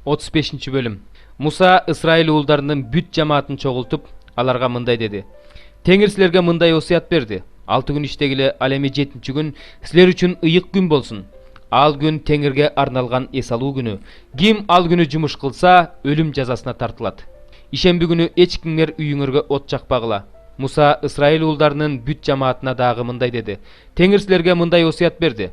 35-бөлүм. Муса Ысрайыл уулдарынын бүт жамаатын чогултуп, аларга мындай деди: Теңир силерге мындай осуят берди. 6 күн иштегиле, ал эми 7-чи күн силер үчүн ыйык күн болсун. Ал күн Теңирге арналган эс алуу күнү. Ким ал күнү жумуш кылса, өлүм жазасына тартылат. Ишемби күнү эч кимдер үйүңөргө от жакпагыла. Муса Ысрайыл уулдарынын бүт жамаатына дагы мындай деди: Теңир силерге мындай осуят берди.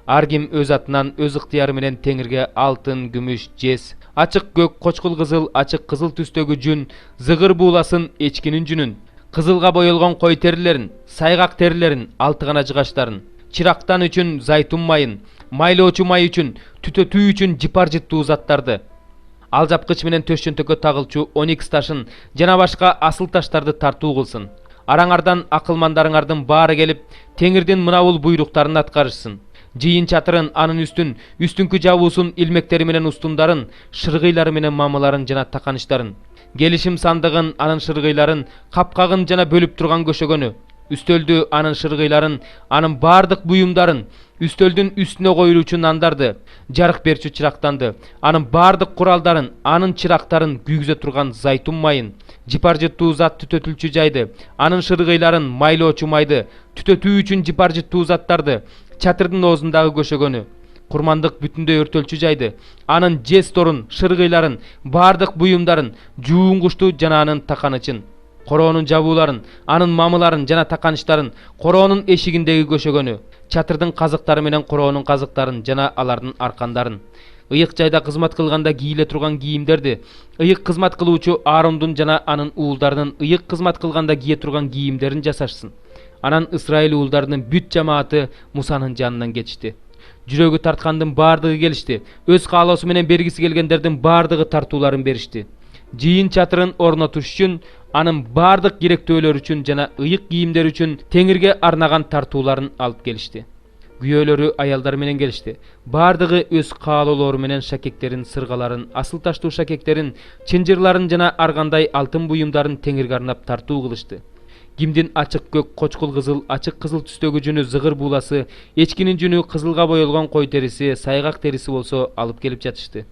Ар ким өз атынан, өз ыктыяры менен Теңирге алтын, күмүш, жез, ачык көк, кочкул кызыл, ачык кызыл түстөгү жүн, зыгыр бууласын, эчкинин жүнүн, кызылга боелгон кой терилерин, сайгак терилерин, 6 гана жыгачтарын, чырактан үчүн зайтун майын, майлоочу май үчүн, түтөтүү үчүн жыпар жыттуу заттарды, алжапкыч менен төшчөнтөккө тагылчу оникс ташын жана башка асыл таштарды тартуу кылсын. Араңардан акылмандарыңардын баары келип, Теңирдин мынабул буйруктарын аткарышсын. Жыйын чатырын, анын үстүн, үстүнкү жабуусун, илмектери менен устундарын, шыргыйлары менен мамыларын жана таканыштарын, келишим сандыгын, анын шыргыйларын, капкагын жана бөлүп турган көшөгөнү, үстөлдү, анын шыргыйларын, анын бардык буюмдарын, үстөлдүн үстүнө коюлуучу нандарды, жарык берчү чырактанды, анын бардык куралдарын, анын чырактарын, күйгүзө турган зайтун майын, жыпар жыттуу зат түтөтүлчү жайды, анын шыргыйларын, майлоочу майды, түтөтүү үчүн жыпар жыттуу заттарды, чатырдын оозундагы көшөгөнү, курмандык бүтүндөй өртөлчү жайды, анын жез торун, шыргыйларын, бардык буюмдарын, жуун кушту жана анын таканычын, короонун жабууларын, анын мамыларын жана таканыштарын, короонун эшигиндеги көшөгөнү, чатырдын казыктары менен короонун казыктарын жана алардын аркандарын, ыйык жайда кызмат кылганда кийиле турган кийимдерди, ыйык кызмат кылуучу Аарондун жана анын уулдарынын ыйык кызмат кылганда кие турган кийимдерин жасашсын. Анан Ысрайыл уулдарынын бүт жамааты Мусанын жанынан кетишти. Жүрөгү тарткандын бардыгы келишти. Өз каалоосу менен бергиси келгендердин бардыгы тартууларын беришти. Жыйын чатырын орнотуш үчүн, анын бардык керектөөлөр үчүн жана ыйык кийимдер үчүн Теңирге арнаган тартууларын алып келишти. Күйөөлөрү аялдар менен келишти. Бардыгы өз каалоолору менен шакектерин, сыргаларын, асыл таштуу шакектерин, чынжырларын жана аргандай алтын буюмдарын Теңирге арнап тартуу кылышты. Кимдин ачык көк, кочкул кызыл, ачык кызыл түстөгү жүнү, зыгыр бууласы, эчкинин жүнү, кызылга боелгон кой териси, сайгак териси болсо алып келип жатышты.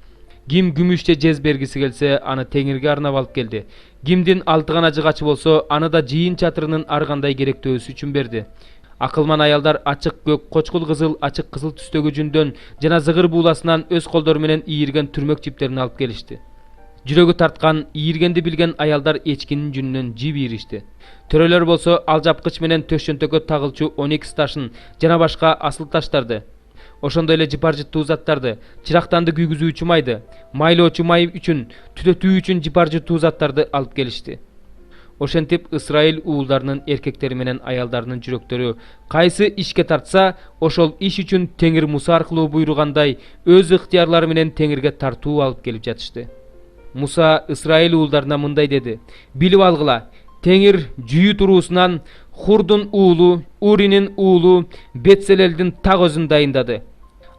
Ким күмүш же жез бергиси келсе, аны Теңирге арнап алып келди. Кимдин 6 гана жыгачы болсо, аны да жыйын чатырынын аргандай керектөөсү үчүн берди. Акылман аялдар ачык көк, кочкул кызыл, ачык кызыл түстөгү жүндөн жана зыгыр бууласынан өз колдору менен ийирген түрмөк жиптерин алып келишти. Жүрөгү тарткан, ийиргенди билген аялдар эчкинин жүнүнөн жип ийиришти. Төрөлөр болсо алжапкыч менен төшчөнтөккө тагылчу оникс ташын жана башка асыл таштарды, ошондой эле жыпар жыттуу заттарды, чырактанды күйгүзүүчү майды, майлоочу май үчүн, түтөтүү үчүн жыпар жыттуу заттарды алып келишти. Ошентип Ысрайыл уулдарынын эркектери менен аялдарынын жүрөктөрү кайсы ишке тартса, ошол иш үчүн Теңир Муса аркылуу буйругандай өз ыктыярлары менен Теңирге тартуу алып келип жатышты. Муса Ысрайыл уулдарына мындай деди: Билип алгыла, Теңир жүйү туруусунан Хурдун уулу, Уринин уулу Бетселелдин так өзүн дайындады.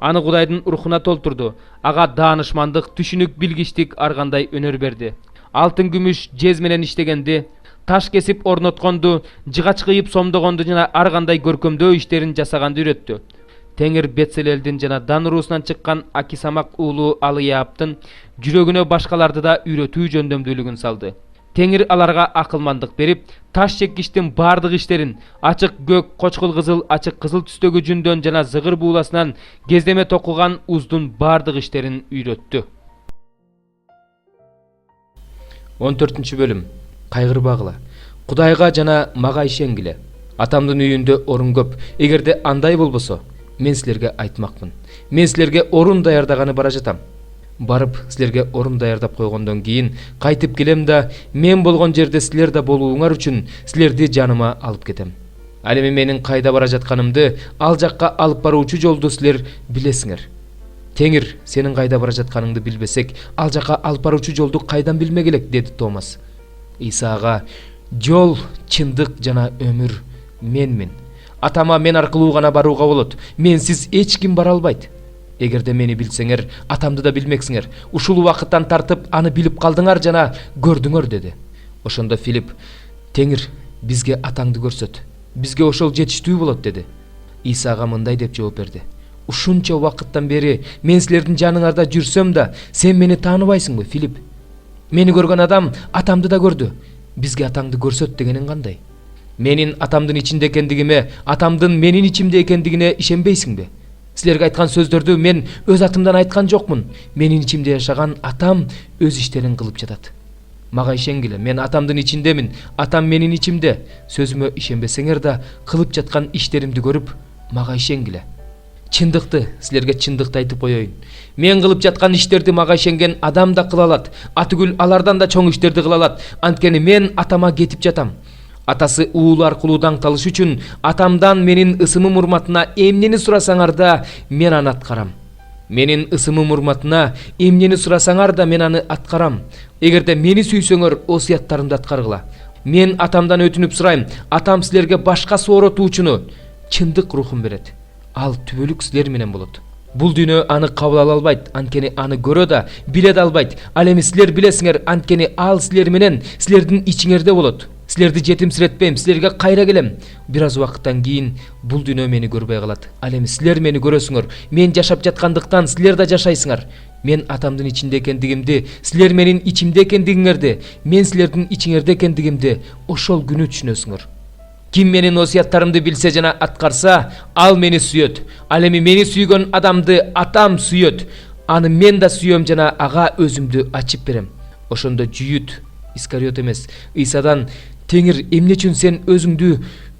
Аны Кудайдын рухуна толтурду. Ага даанышмандык, түшүнүк, билгичтик аргандай өнөр берди. Алтын, күмүш, жез менен иштегенди, таш кесип орнотконду, жыгач кыйып сомдогонду жана аргандай көркөмдөө иштерин жасаганды үйрөттү. Теңир Бетселелдин жана Дан уруусунан чыккан Акисамак уулу Алыяптын жүрөгүнө башкаларды да үйрөтүү жөндөмдүүлүгүн салды. Теңир аларга акылмандык берип, таш чеккичтин бардык иштерин, ачык көк, кочкул кызыл, ачык кызыл түстөгү жүндөн жана зыгыр бууласынан кездеме токуган уздун бардык иштерин үйрөттү. 14-бөлүм. Кайгырбагыла. Кудайга жана мага ишенгиле. Атамдын үйүндө орун көп. Эгерде андай болбосо, мен силерге айтмакмын. Мен силерге орун даярдаганы бара жатам. Барып, силерге орун даярдап койгондон кийин кайтып келем да, мен болгон жерде силер да болууңар үчүн силерди жаныма алып кетем. Ал эми менин кайда бара жатканымды, ал жакка алып баруучу жолду силер билесиңер. Теңир, сенин кайда бара жатканыңды билбесек, ал жакка алып баруучу жолду кайдан билмек элек, деди Томас. Исага: жол, чындык жана өмүр менмин. Атама мен аркылуу гана барууга болот. Менсиз эч ким бара албайт. Эгерде мени билсеңер, атамды да билмексиңер. Ушул убакыттан тартып аны билип калдыңар жана көрдүңөр, деди. Ошондо Филипп: Теңир, бизге атаңды көрсөт. Бизге ошол жетиштүү болот, деди. Исага мындай деп жооп берди: Ушунча убакыттан бери мен силердин жаныңарда жүрсөм да, сен мени тааныбайсыңбы, Филипп? Мени көргөн адам атамды да көрдү. Бизге атаңды көрсөт дегениң кандай? Менин атамдын ичинде экендигиме, атамдын менин ичимде экендигине ишенбейсиңби? Силерге айткан сөздөрдү мен өз атымдан айткан жокмун. Менин ичимде жашаган атам өз иштерин кылып жатат. Мага ишенгиле, мен атамдын ичиндемин, атам менин ичимде. Сөзүмө ишенбесеңер да кылып жаткан иштеримди көрүп, мага ишенгиле. Чындыкты, силерге чындыкты айтып коеюн. Мен кылып жаткан иштерди мага ишенген адам да кыла алат. Атүгүл алардан да чоң иштерди кыла алат. Анткени мен атама кетип жатам. Атасы уулу аркылуу даңкталыш үчүн атамдан менин ысымым урматына эмнени сурасаңар да мен аны аткарам. Менин ысымым урматына эмнени сурасаңар да мен аны аткарам. Эгерде мени сүйсөңөр, осуяттарымды аткаргыла. Мен атамдан өтүнүп сурайм. Атам силерге башка сооротуучуну, чындык рухун берет. Ал түбөлүк силер менен болот. Бул дүйнө аны кабыл ала албайт, анткени аны көрө да, биле да албайт. Ал эми силер билесиңер, анткени ал силер менен силердин ичиңерде болот. Силерди жетимсиретпейм, силерге кайра келем. Бир аз убакыттан кийин бул дүйнө мени көрбөй калат. Ал эми силер мени көрөсүңөр. Мен жашап жаткандыктан силер да жашайсыңар. Мен атамдын ичинде экендигимди, силер менин ичимде экендигиңерди, мен силердин ичиңерде экендигимди ошол күнү түшүнөсүңөр. Ким менин осуяттарымды билсе жана аткарса, ал мени сүйөт. Ал эми мени сүйгөн адамды атам сүйөт. Аны мен да сүйөм жана ага өзүмдү ачып берем. Ошондо Жүйүт, Искариот эмес, Исадан Теңир эмне үчүн сен өзүңдү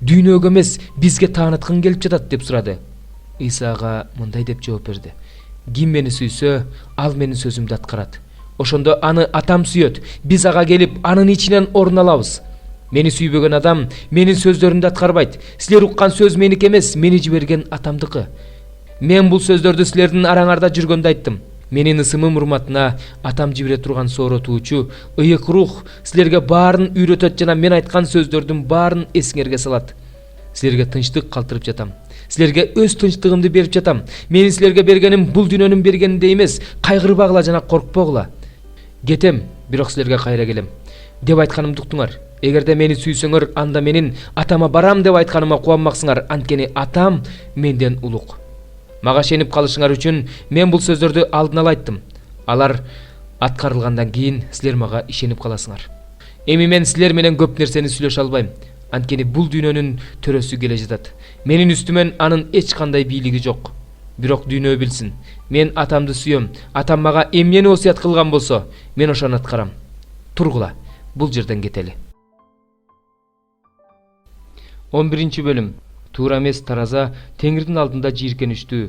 дүйнөгө эмес бизге тааныткың келип жатат деп сурады. Иса ага мындай деп жооп берди. Ким мени сүйсө, ал менин сөзүмдү аткарат. Ошондо аны атам сүйөт. Биз ага келип анын ичинен орун алабыз. Мени сүйбөгөн адам менин сөздөрүмдү аткарбайт. Силер уккан сөз меники эмес, мени жиберген атамдыкы. Мен бул сөздөрдү силердин араңарда жүргөндө айттым. Менин ысымым урматына атам жибере турган сооротуучу, ыйык рух силерге баарын үйрөтөт жана мен айткан сөздөрдүн баарын эсиңерге салат. Силерге тынчтык калтырып жатам. Силерге өз тынчтыгымды берип жатам. Менин силерге бергеним бул дүйнөнүн бергениндей эмес, кайгырбагыла жана коркпогула. Кетем, бирок силерге кайра келем деп айтканымды уктуңар. Эгерде мени сүйсөңөр, анда менин атама барам деп айтканыма кубанмаксыңар, анткени атам менден улук. Мага ишенип калышыңар үчүн мен бул сөздөрдү алдын ала айттым. Алар аткарылгандан кийин силер мага ишенип каласыңар. Эми мен силер менен көп нерсени сүйлөшө албайм, анткени бул дүйнөнүн төрөсү келе жатат. Менин үстүмөн анын эч кандай бийлиги жок. Бирок дүйнө билсин, мен атамды сүйөм. Атам мага эмнени осуят кылган болсо, мен ошону аткарам. Тургула, бул жерден кетели. 11-бөлүм. Туура эмес тараза Теңирдин алдында жийиркеништүү.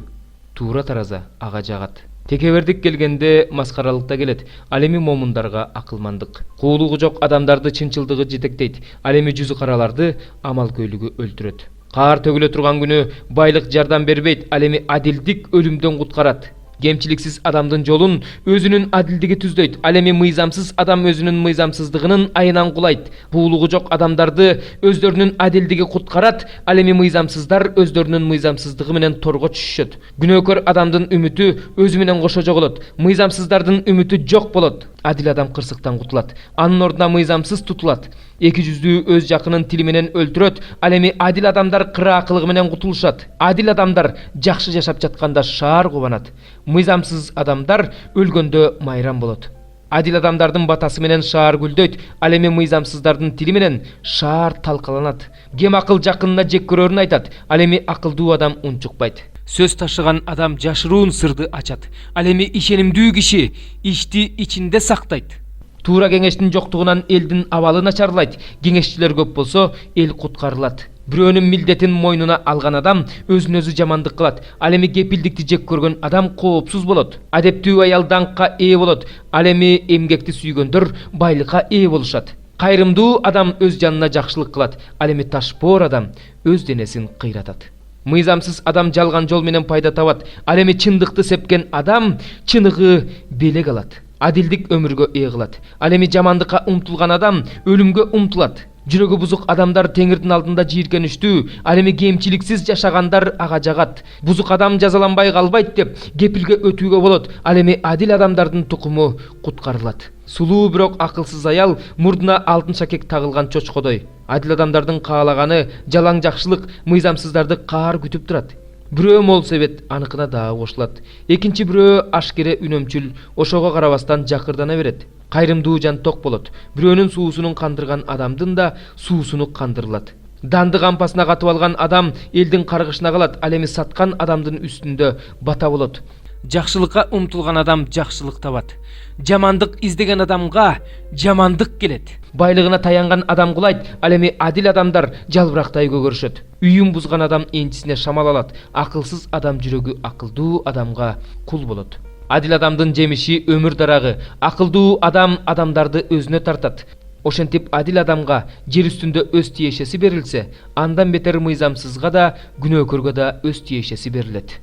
Туура тараза ага жагат. Текебердик келгенде маскаралыкта келет. Ал эми момундарга акылмандык. Куулугу жок адамдарды чынчылдыгы жетектейт. Ал эми жүзү караларды амалкөйлүгү өлтүрөт. Каар төгүлө турган күнү байлык жардам бербейт. Ал эми адилдик өлүмдөн куткарат. Кемчиликсиз адамдын жолун өзүнүн адилдиги түздөйт. Ал эми мыйзамсыз адам өзүнүн мыйзамсыздыгынын айынан кулайт. Куулугу жок адамдарды өздөрүнүн адилдиги куткарат. Ал эми мыйзамсыздар өздөрүнүн мыйзамсыздыгы менен торго түшүшөт. Күнөөкөр адамдын үмүтү өзү менен кошо жоголот. Мыйзамсыздардын үмүтү жок болот. Адил адам кырсыктан кутулат. Анын ордуна мыйзамсыз тутулат. Эки жүздүү өз жакынын тили менен өлтүрөт. Ал эми адил адамдар кыраакылыгы менен кутулушат. Адил адамдар жакшы жашап жатканда шаар кубанат. Мыйзамсыз адамдар өлгөндө майрам болот. Адил адамдардын батасы менен шаар гүлдөйт. Ал эми мыйзамсыздардын тили менен шаар талкаланат. Кем акыл жакынына жек көрөрүн айтат. Ал эми акылдуу адам унчукпайт. Сөз ташыган адам жашыруун сырды ачат. Ал эми ишенимдүү киши ишти ичинде сактайт. Туура кеңештин жоктугунан элдин абалы начарлайт. Кеңешчилер көп болсо эл куткарылат. Бирөөнүн милдетин мойнуна алган адам өзүн өзү жамандык кылат. Ал эми кепилдикти жек көргөн адам коопсуз болот. Адептүү аял даңкка ээ болот. Ал эми эмгекти сүйгөндөр байлыкка ээ болушат. Кайрымдуу адам өз жанына жакшылык кылат. Ал эми ташпоор адам өз денесин кыйратат. Мыйзамсыз адам жалган жол менен пайда табат. Ал эми чындыкты сепкен адам чыныгы белек алат. Адилдик өмүргө ээ кылат. Ал эми жамандыкка умтулган адам өлүмгө умтулат. Жүрөгү бузук адамдар Теңирдин алдында жийиркеништүү. Ал эми кемчиликсиз жашагандар ага жагат. Бузук адам жазаланбай калбайт деп кепилге өтүүгө болот. Ал эми адил адамдардын тукуму куткарылат. Сулуу бирок акылсыз аял мурдуна алтын шакек тагылган чочкодой. Адил адамдардын каалаганы жалаң жакшылык, мыйзамсыздарды каар күтүп турат. Бирөө мол себет аныкына дагы кошулат. Экинчи бирөө ашкере үнөмчүл, ошого карабастан жакырдана берет. Кайрымдуу жан ток болот. Бирөөнүн суусунун кандырган адамдын да суусуну кандырылат. Данды кампасына катып алган адам элдин каргышына калат, ал эми саткан адамдын үстүндө бата болот. Жакшылыкка умтулган адам жакшылык табат. Жамандык издеген адамга жамандык келет. Байлыгына таянган адам кулайт, ал эми адил адамдар жалбырактай көгөрүшөт. Үйүн бузган адам энчисине шамал алат. Акылсыз адам жүрөгү акылдуу адамга кул болот. Адил адамдын жемиши өмүр дарагы. Акылдуу адам адамдарды өзүнө тартат. Ошентип адил адамга жер үстүндө өз тиешеси берилсе, андан бетер мыйзамсызга да, күнөөкөргө да өз тиешеси берилет.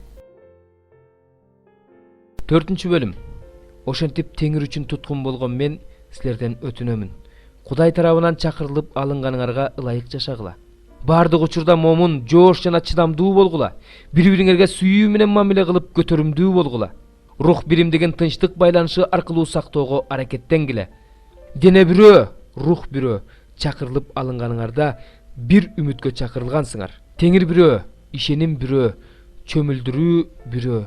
4 бөлүм. Ошентип теңир үчүн туткун болгон мен силерден өтүнөмүн. Кудай тарабынан чакырылып алынганыңарга ылайык жашагыла. Бардык учурда момун, жоош жана чыдамдуу болгула. Бири-бириңерге сүйүү менен мамиле кылып көтөрүмдүү болгула. Рух биримдигин тынчтык байланышы аркылуу сактоого аракеттенгиле. Дене бирөө, рух бирөө, чакырылып алынганыңарда бир үмүткө чакырылгансыңар. Теңир бирөө, ишеним бирөө, чөмүлдүрүү бирөө.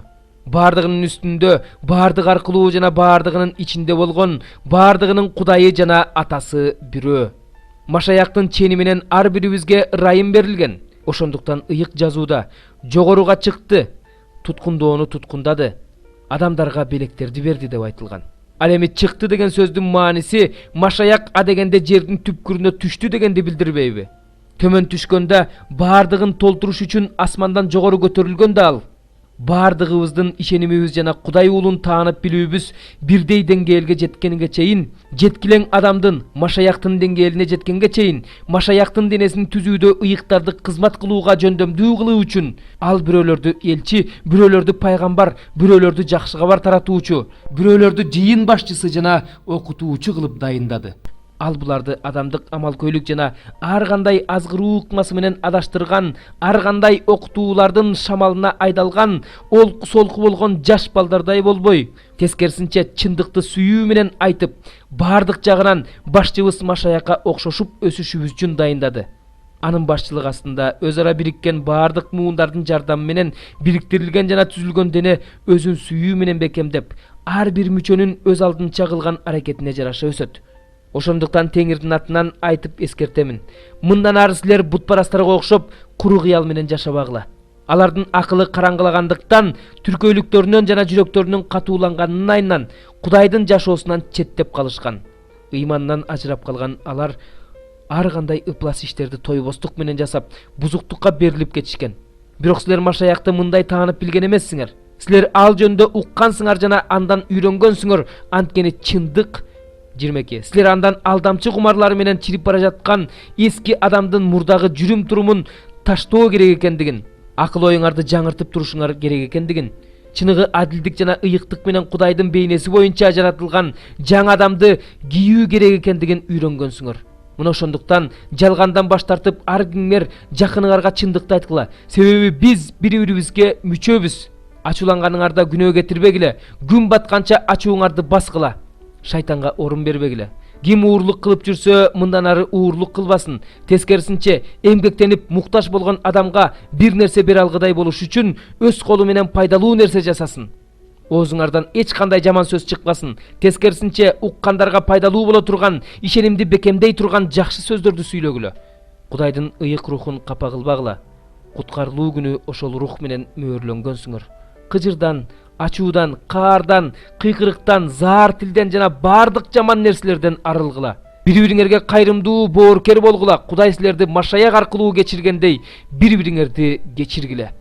Бардыгынын үстүндө, бардык аркылуу жана бардыгынын ичинде болгон, бардыгынын Кудайы жана Атасы бирөө. Машаяктын чени менен ар бирибизге ырайым берилген. Ошондуктан ыйык жазууда жогоруга чыкты, туткундоону туткундады, адамдарга белектерди берди деп айтылган. Ал эми чыкты деген сөздүн мааниси машаяк а дегенде жердин түпкүрүнө түштү дегенди билдирбейби? Төмөн түшкөндө бардыгын толтуруш үчүн асмандан жогору көтөрүлгөн да ал. Бардыгыбыздын ишенимибиз жана Кудай уулун таанып билүүбүз бирдей деңгээлге жеткенге чейин, жеткилең адамдын машаяктын деңгээлине жеткенге чейин, машаяктын денесин түзүүдө ыйыктарды кызмат кылууга жөндөмдүү кылуу үчүн ал бирөөлөрдү элчи, бирөөлөрдү пайгамбар, бирөөлөрдү жакшы кабар таратуучу, бирөөлөрдү жыйын башчысы жана окутуучу кылып дайындады. Ал буларды адамдык амал-көйлүк жана ар кандай азгыруу ыкмасы менен адаштырган, ар кандай окутуулардын шамалына айдалган, олку-солку болгон жаш балдардай болбой, тескерисинче чындыкты сүйүү менен айтып, бардык жагынан башчыбыз Машаякка окшошуп өсүшүбүз үчүн дайындады. Анын башчылык астында өз ара бириккен бардык муундардын жардамы менен бириктирилген жана түзүлгөн дене өзүн сүйүү менен бекемдеп, ар бир мүчөнүн өз алдынча кылган аракетине жараша өсөт. Ошондуктан Теңирдин атынан айтып эскертемин. Мындан ары силер бутпарастарга окшоп куру кыял менен жашабагыла. Алардын акылы караңгылагандыктан, түркөйлүктөрүнөн жана жүрөктөрүнүн катууланганынан Кудайдын жашоосунан четтеп калышкан. Ыймандан ажырап калган алар ар кандай ыплас иштерди тойбостук менен жасап, бузуктукка берилип кетишкен. Бирок силер Машаякты мындай таанып билген эмессиңер. Силер ал жөндө уккансыңар жана андан үйрөнгөнсүңөр, анткени чындык 22. Силер андан алдамчы кумарлары менен чирип бара жаткан эски адамдын мурдагы жүрүм турумун таштоо керек экендигин, акыл оюңарды жаңыртып турушуңар керек экендигин, чыныгы адилдик жана ыйыктык менен Кудайдын бейнеси боюнча жаратылган жаңы адамды кийүү керек экендигин үйрөнгөнсүңөр. Мына ошондуктан жалгандан баш тартып ар кимдер жакыныңарга чындыкты айткыла, себеби биз бири-бирибизге мүчөбүз. Ачууланганыңарда күнөө кетирбегиле, күн батканча ачууңарды баскыла. Шайтанга орун бербегиле. Ким уурлук кылып жүрсө, мындан ары уурлук кылбасын. Тескерисинче, эмгектенип муктаж болгон адамга бир нерсе бере алгыдай болуш үчүн өз колу менен пайдалуу нерсе жасасын. Оозуңардан эч кандай жаман сөз чыкпасын. Тескерисинче, уккандарга пайдалуу боло турган, ишенимди бекемдей турган жакшы сөздөрдү сүйлөгүлө. Кудайдын ыйык рухун капа кылбагыла. Куткарылуу күнү ошол рух менен мөөрлөнгөнсүңөр. Кыжырдан, ачуудан, каардан, кыйкырыктан, заар тилден жана бардык жаман нерселерден арылгыла. Бири-бириңерге кайрымдуу, боорукер болгула. Кудай силерди Машаяк аркылуу кечиргендей, бири-бириңерди кечиргиле.